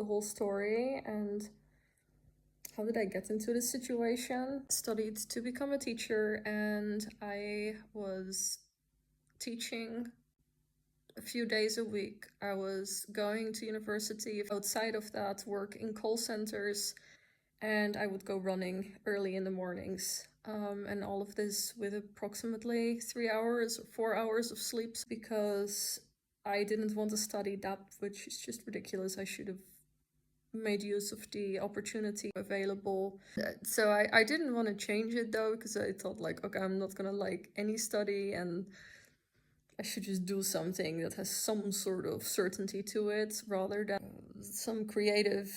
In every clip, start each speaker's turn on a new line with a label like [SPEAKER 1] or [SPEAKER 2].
[SPEAKER 1] whole story and how did I get into this situation. I studied to become a teacher, and I was teaching a few days a week. I was going to university. Outside of that, work in call centers, and I would go running early in the mornings. And all of this with approximately 3 hours or 4 hours of sleep, because I didn't want to study that, which is just ridiculous. I should have made use of the opportunity available. So I didn't want to change it though, because I thought like, okay, I'm not gonna like any study, and I should just do something that has some sort of certainty to it rather than some creative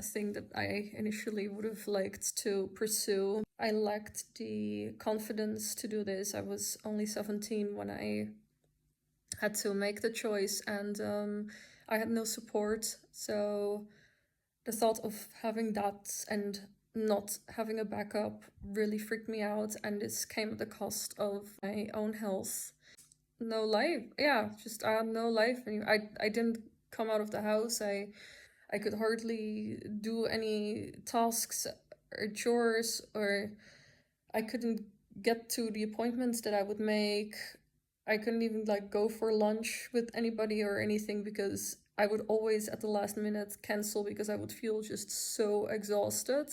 [SPEAKER 1] thing that I initially would have liked to pursue. I lacked the confidence to do this. I was only 17 when I had to make the choice, and I had no support. So the thought of having that and not having a backup really freaked me out, and this came at the cost of my own health. No life, yeah, just I had no life. I didn't come out of the house. I could hardly do any tasks or chores, or I couldn't get to the appointments that I would make. I couldn't even like go for lunch with anybody or anything, because I would always at the last minute cancel because I would feel just so exhausted.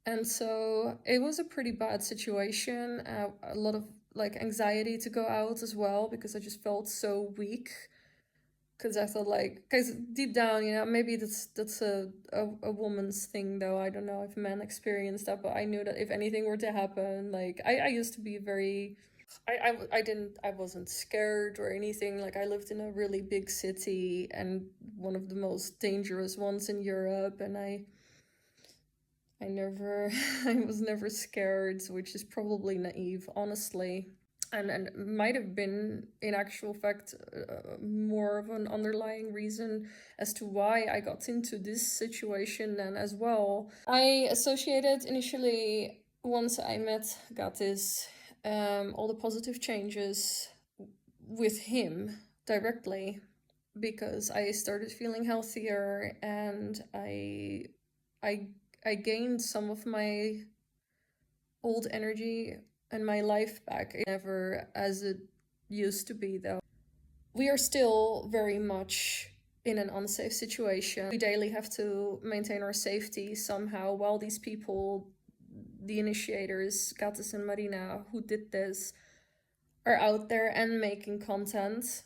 [SPEAKER 1] And so it was a pretty bad situation. A lot of like anxiety to go out as well, because I just felt so weak. Because I thought like, because deep down, maybe that's a woman's thing though. I don't know if men experience that, but I knew that if anything were to happen, like I used to be very, I wasn't scared or anything. Like I lived in a really big city, and one of the most dangerous ones in Europe, and I never, I was never scared, which is probably naive, honestly. And might have been, in actual fact, more of an underlying reason as to why I got into this situation then as well. I associated initially, once I met Goatis, all the positive changes with him directly, because I started feeling healthier, and I I gained some of my old energy and my life back. Never as it used to be though. We are still very much in an unsafe situation. We daily have to maintain our safety somehow, while these people, the initiators, Goatis and Marina, who did this, are out there and making content.